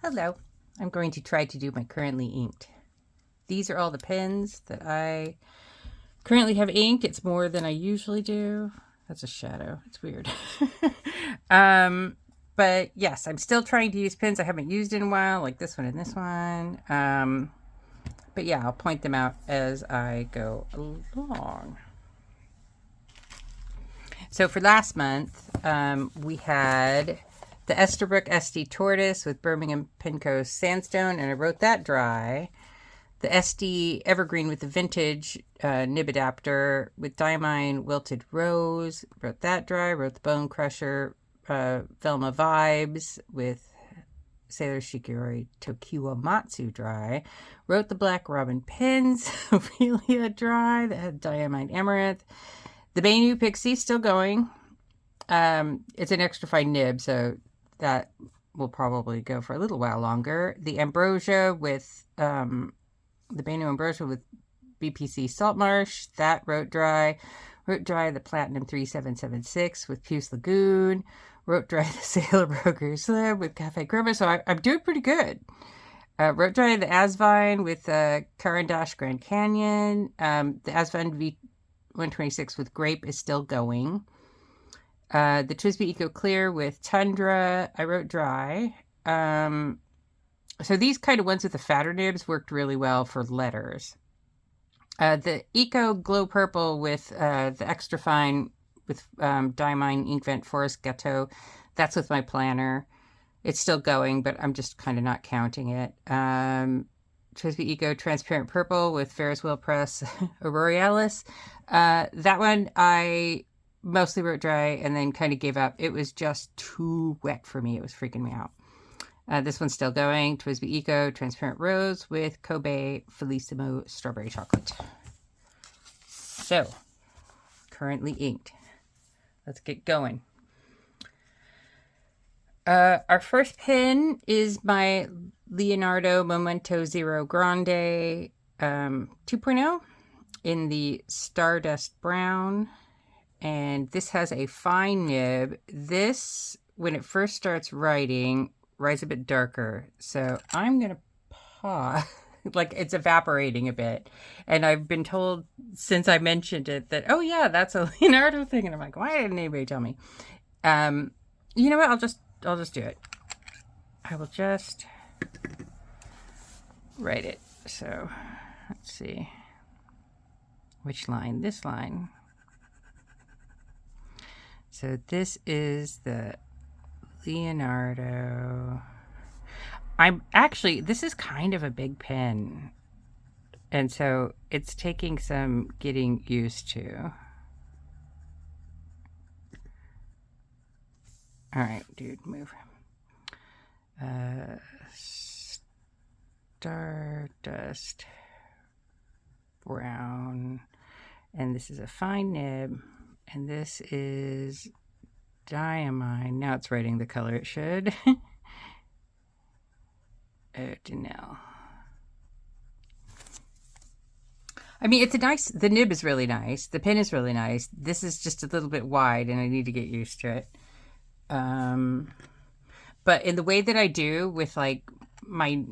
Hello. I'm going to try to do my currently inked. These are all the pens that I currently have inked. It's more than I usually do. That's a shadow. It's weird. But yes, I'm still trying to use pens I haven't used in a while, like this one and this one. But yeah, I'll point them out as I go along. So for last month, we had the Esterbrook SD Tortoise with Birmingham Pinco Sandstone, and I wrote that dry. The SD Evergreen with the vintage nib adapter with Diamine Wilted Rose, wrote that dry. Wrote the Bone Crusher Velma Vibes with Sailor Shikiori Tokiwa Matsu dry. Wrote the Black Robin Pins Ophelia dry that had Diamine Amaranth. The Bainu Pixie still going. It's an extra fine nib, so that will probably go for a little while longer. The Ambrosia with the Bainu Ambrosia with BPC Saltmarsh, that wrote dry. Wrote dry the Platinum 3776 with Puce Lagoon. Wrote dry the Sailor Broker Slib with Cafe Chroma, so I'm doing pretty good. Wrote dry the Asvine with Caran d'Ache Grand Canyon. The Asvine V126 with Grape is still going. The Twisby Eco Clear with Tundra, I wrote dry. So these kind of ones with the fatter nibs worked really well for letters. The Eco Glow Purple with the Extra Fine with Diamine Inkvent Forest Gâteau, that's with my planner. It's still going, but I'm just kind of not counting it. Twisby Eco Transparent Purple with Ferris Wheel Press Auroralis. That one I mostly wrote dry and then kind of gave up. It was just too wet for me. It was freaking me out. This one's still going. Twisby Eco Transparent Rose with Kobe Felissimo Strawberry Chocolate. So, currently inked. Let's get going. Our first pen is my Leonardo Momento Zero Grande 2.0 in the Stardust Brown. And this has a fine nib. This, when it first starts writing, writes a bit darker. So I'm going to pause. Like it's evaporating a bit. And I've been told since I mentioned it that, oh yeah, that's a Leonardo thing. And I'm like, why didn't anybody tell me? You know what? I'll just do it. I will just write it. So let's see. Which line? This line. So this is the Leonardo. This is kind of a big pen. And so it's taking some getting used to. All right, dude, move. Stardust Brown. And this is a fine nib. And this is Diamine. Now it's writing the color it should. Oh, Danelle. I mean, it's a nice, the nib is really nice. The pen is really nice. This is just a little bit wide and I need to get used to it. But in the way that I do with like my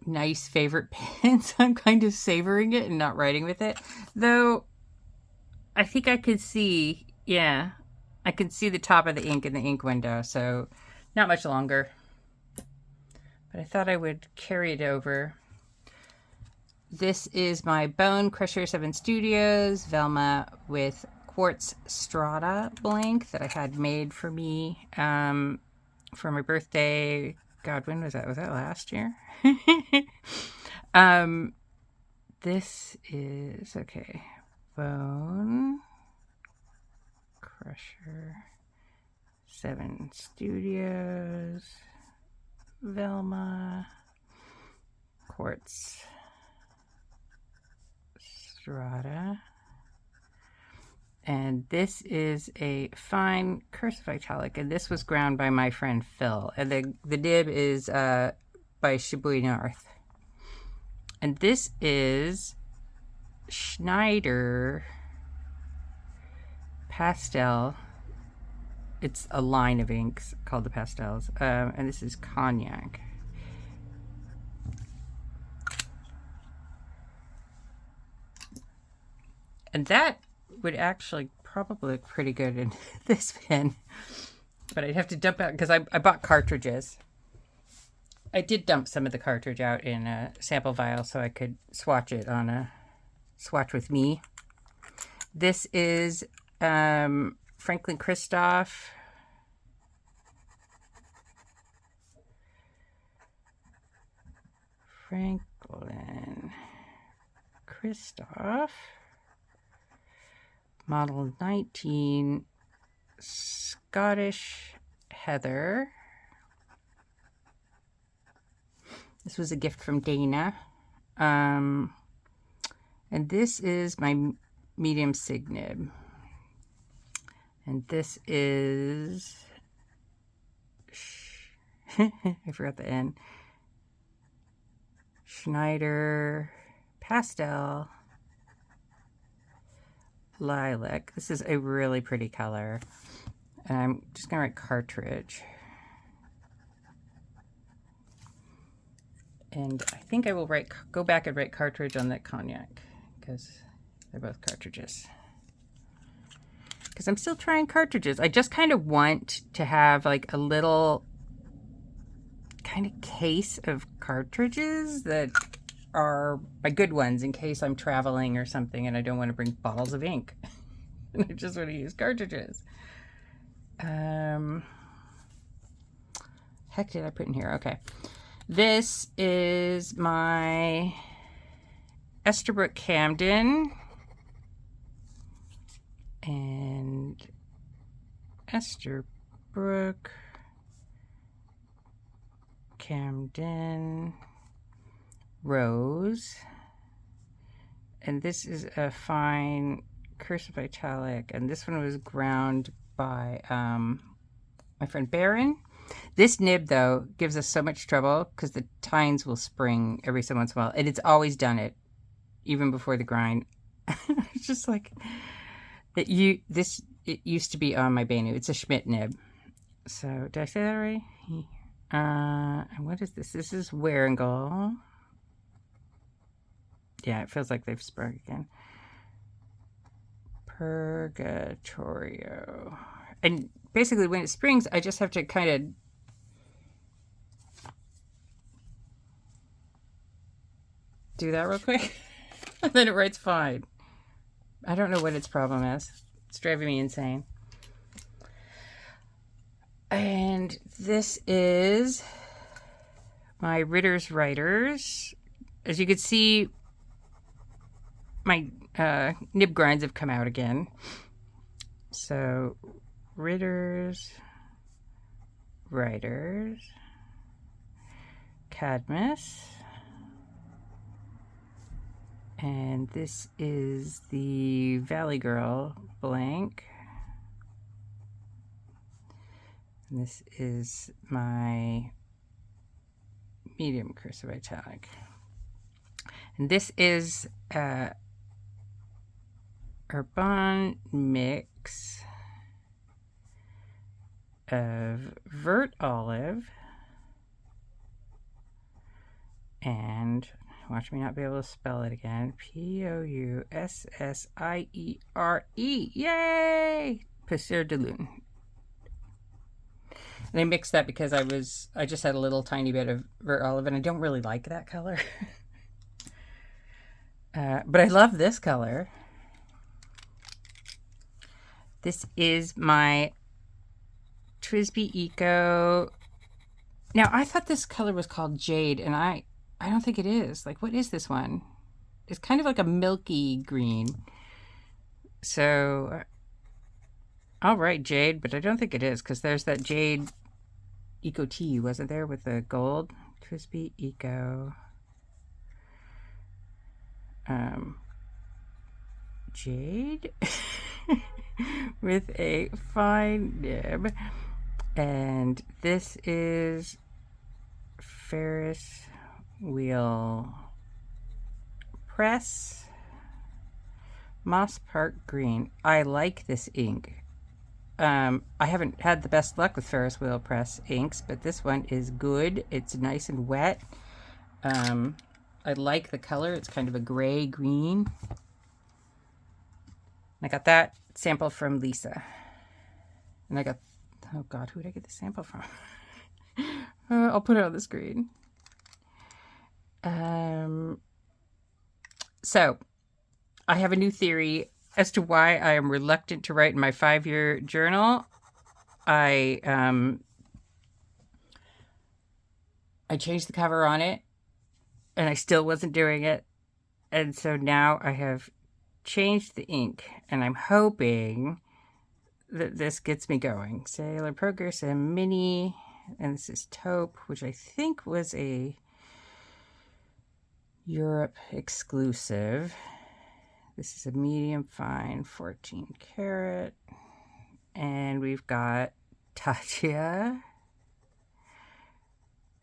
nice favorite pens, I'm kind of savoring it and not writing with it. Though, I think I could see, yeah, I could see the top of the ink in the ink window. So, not much longer. But I thought I would carry it over. This is my Bone Crusher 7 Studios Velma with Quartz Strata blank that I had made for me for my birthday. God, when was that? Was that last year? This is, okay, Bone Crusher 7 Studios Velma Quartz Strata. And this is a fine cursive italic, and this was ground by my friend Phil. And the nib is by Shibui North. And this is Schneider Pastel. It's a line of inks called the Pastels. And this is Cognac. And that would actually probably look pretty good in this pen. But I'd have to dump out, because I bought cartridges. I did dump some of the cartridge out in a sample vial so I could swatch it on a swatch with me. This is Franklin Christoph. Franklin Christoph. Model 19 Scottish Heather. This was a gift from Dana. And this is my medium sig nib. And this is... I forgot the N. Schneider Pastel Lilac. This is a really pretty color. And I'm just going to write cartridge. And I think I will go back and write cartridge on that cognac, because they're both cartridges. Because I'm still trying cartridges. I just kind of want to have like a little kind of case of cartridges that are my good ones in case I'm traveling or something and I don't want to bring bottles of ink. And I just want to use cartridges. Heck did I put in here? Okay. This is my Esterbrook Camden. And Esterbrook Camden Rose. And this is a fine cursive italic. And this one was ground by my friend Baron. This nib, though, gives us so much trouble because the tines will spring every so once in a while. And it's always done it, even before the grind. It's just like, it used to be on my Benu. It's a Schmidt nib. So, did I say that right? And what is this? This is Waringal. Yeah, it feels like they've sprung again. Purgatorio. And basically, when it springs, I just have to kind of do that real quick. And then it writes fine. I don't know what its problem is. It's driving me insane. And this is my Ritter's Writers. As you can see, my nib grinds have come out again. So, Ritter's Writers, Cadmus, and this is the Valley Girl blank. And this is my medium cursive italic. And this is Urban mix of Vert Olive and, watch me not be able to spell it again, Poussiere. Yay! Poussiere de Lune. And I mixed that because I just had a little tiny bit of Vert Olive and I don't really like that color. But I love this color. This is my Twisby Eco. Now, I thought this color was called Jade, and I don't think it is. Like, what is this one? It's kind of like a milky green. So, I'll write Jade, but I don't think it is, because there's that Jade Eco Tea, wasn't there, with the gold? Twisby Eco. Jade with a fine nib. And this is Ferris Wheel Press Moss Park Green. I like this ink. I haven't had the best luck with Ferris Wheel Press inks, but this one is good. It's nice and wet. I like the color. It's kind of a gray green. I got that sample from Lisa. And I got, oh God, who did I get the sample from? I'll put it on the screen. So I have a new theory as to why I am reluctant to write in my 5-year journal. I changed the cover on it and I still wasn't doing it. And so now I have changed the ink and I'm hoping that this gets me going. Sailor Progress and Mini, and this is taupe, which I think was a Europe exclusive. This is a medium fine 14 karat. And we've got Tatya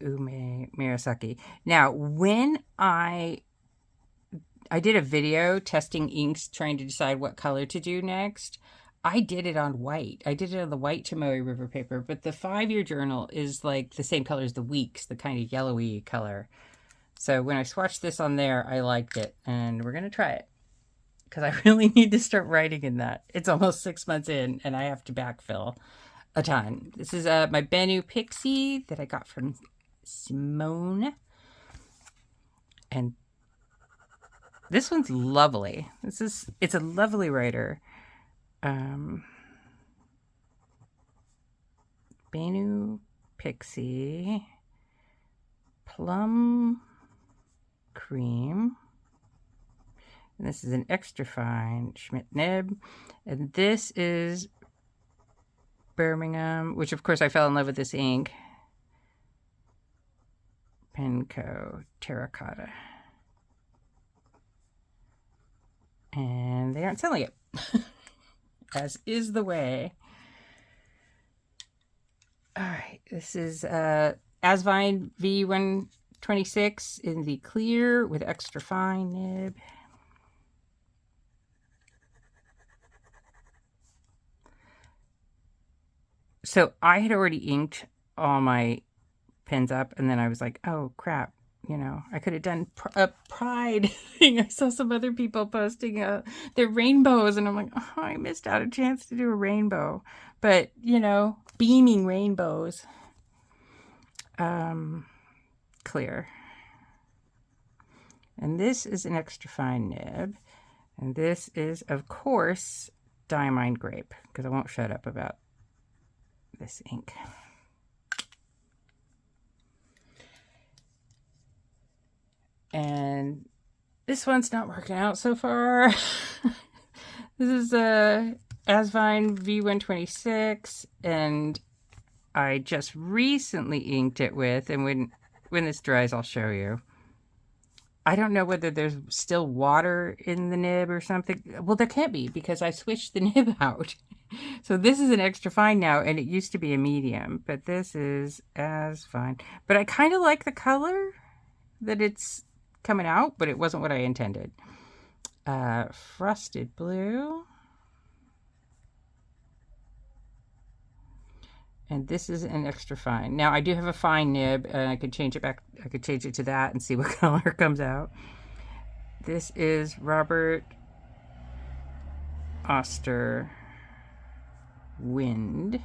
Ume Murasaki. Now, when I did a video testing inks, trying to decide what color to do next, I did it on white. I did it on the white Tomoe River paper, but the 5-year journal is like the same color as the Weeks, the kind of yellowy color. So when I swatched this on there, I liked it, and we're going to try it because I really need to start writing in that. It's almost 6 months in, and I have to backfill a ton. This is my Bennu Pixie that I got from Simone, and this one's lovely. It's a lovely writer. Bennu Pixie Plum Cream. And this is an extra fine Schmidt nib. And this is Birmingham, which of course I fell in love with this ink. Penco Terracotta. And they aren't selling it. As is the way. All right, this is Asvine V126 in the clear with extra fine nib. So I had already inked all my pens up, and then I was like, oh crap, you know, I could have done a pride thing. I saw some other people posting their rainbows, and I'm like, oh, I missed out a chance to do a rainbow. But, you know, beaming rainbows. Clear. And this is an extra fine nib. And this is, of course, Diamine Grape, because I won't shut up about this ink. And this one's not working out so far. This is a Asvine V126, and I just recently inked it with, and when this dries, I'll show you. I don't know whether there's still water in the nib or something. Well, there can't be because I switched the nib out. So this is an extra fine now, and it used to be a medium, but this is Asvine. But I kind of like the color that it's coming out, but it wasn't what I intended. Frosted Blue. And this is an extra fine. Now I do have a fine nib, and I could change it back. I could change it to that and see what color comes out. This is Robert Oster Wind.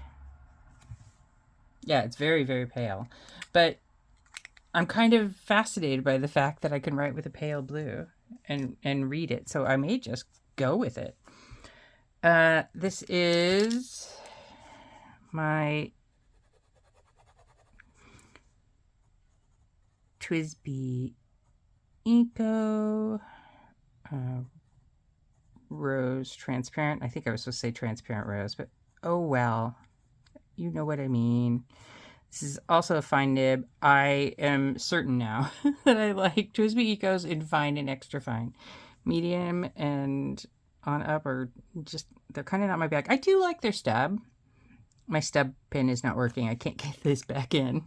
Yeah, it's very, very pale. But I'm kind of fascinated by the fact that I can write with a pale blue and read it. So I may just go with it. This is my TWSBI Eco Rose Transparent. I think I was supposed to say Transparent Rose, but oh well. You know what I mean. This is also a fine nib. I am certain now that I like TWSBI Ecos in fine and extra fine. Medium and on up are just, they're kind of not my bag. I do like their stub. My stub pin is not working. I can't get this back in.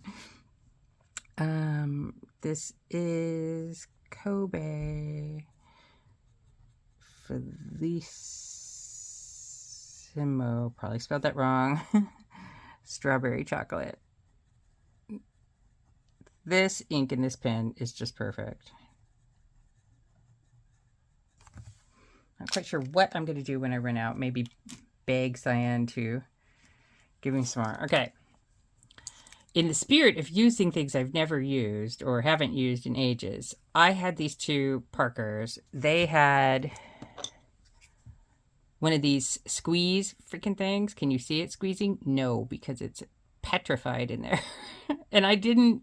This is Kobe Felicissimo. Probably spelled that wrong. Strawberry chocolate. This ink in this pen is just perfect. Not quite sure what I'm going to do when I run out. Maybe beg Cyan to give me some more. Okay. In the spirit of using things I've never used or haven't used in ages, I had these two Parkers. They had one of these squeeze freaking things. Can you see it squeezing? No, because it's petrified in there. And I didn't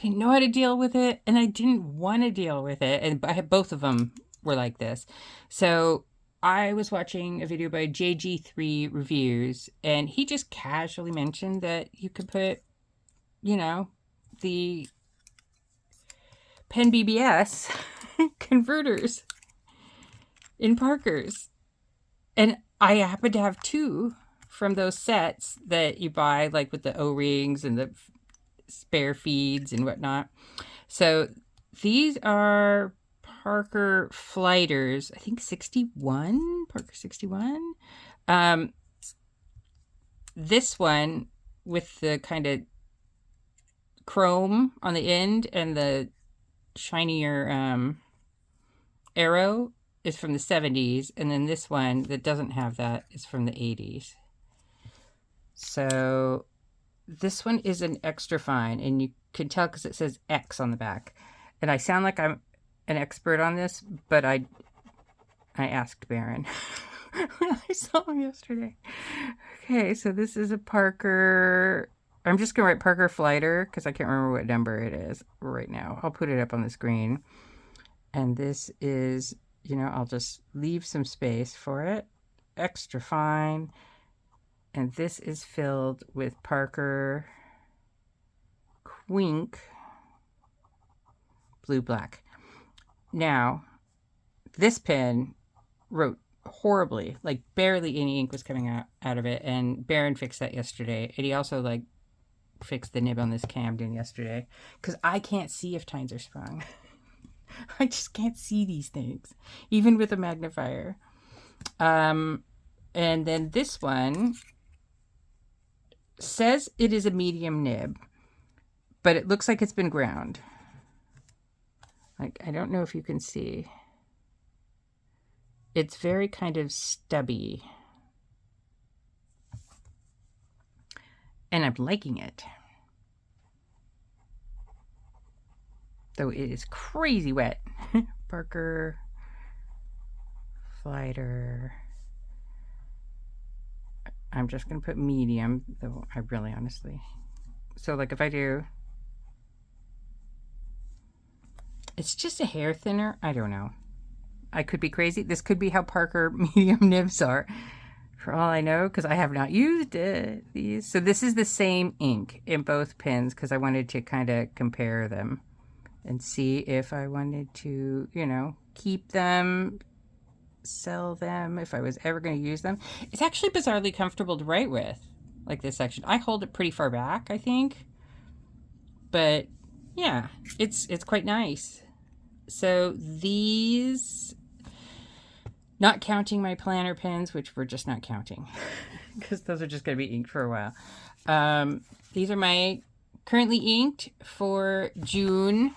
know how to deal with it, and I didn't want to deal with it. And I had both of them were like this. So I was watching a video by JG3 Reviews, and he just casually mentioned that you could put, you know, the Pen BBS converters in Parkers. And I happen to have two from those sets that you buy, like with the O-rings and the spare feeds and whatnot. So these are Parker Flighters, I think 61, Parker 61. This one with the kind of chrome on the end and the shinier arrow is from the 70s, and then this one that doesn't have that is from the 80s. So this one is an extra fine, and you can tell because it says X on the back. And I sound like I'm an expert on this, but I asked Baron when I saw him yesterday. Okay, so this is a Parker. I'm just going to write Parker Flighter because I can't remember what number it is right now. I'll put it up on the screen. And this is, you know, I'll just leave some space for it. Extra fine. And this is filled with Parker Quink Blue Black. Now, this pen wrote horribly, like barely any ink was coming out of it, and Baron fixed that yesterday. And he also like fixed the nib on this Camden yesterday, because I can't see if tines are sprung. I just can't see these things, even with a magnifier. And then this one says it is a medium nib, but it looks like it's been ground. Like, I don't know if you can see. It's very kind of stubby. And I'm liking it. Though it is crazy wet. Parker Flighter. I'm just going to put medium, though I really honestly. So like if I do, it's just a hair thinner. I don't know. I could be crazy. This could be how Parker medium nibs are, for all I know, because I have not used it. So this is the same ink in both pens because I wanted to kind of compare them and see if I wanted to, you know, keep them, sell them, if I was ever going to use them. It's actually bizarrely comfortable to write with, like this section. I hold it pretty far back, I think. But yeah, it's quite nice. So these, not counting my planner pens, which we're just not counting because those are just going to be inked for a while. These are my currently inked for June.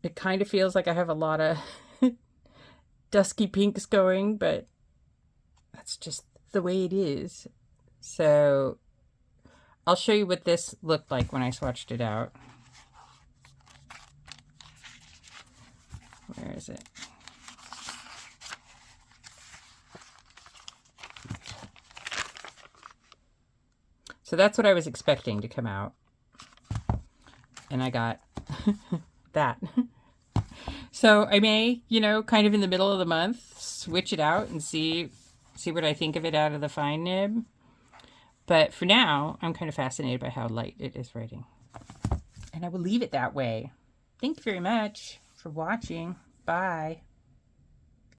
It kind of feels like I have a lot of dusky pinks going, but that's just the way it is. So I'll show you what this looked like when I swatched it out. Where is it? So that's what I was expecting to come out. And I got that. So I may, you know, kind of in the middle of the month, switch it out and see what I think of it out of the fine nib. But for now, I'm kind of fascinated by how light it is writing. And I will leave it that way. Thank you very much for watching. Bye.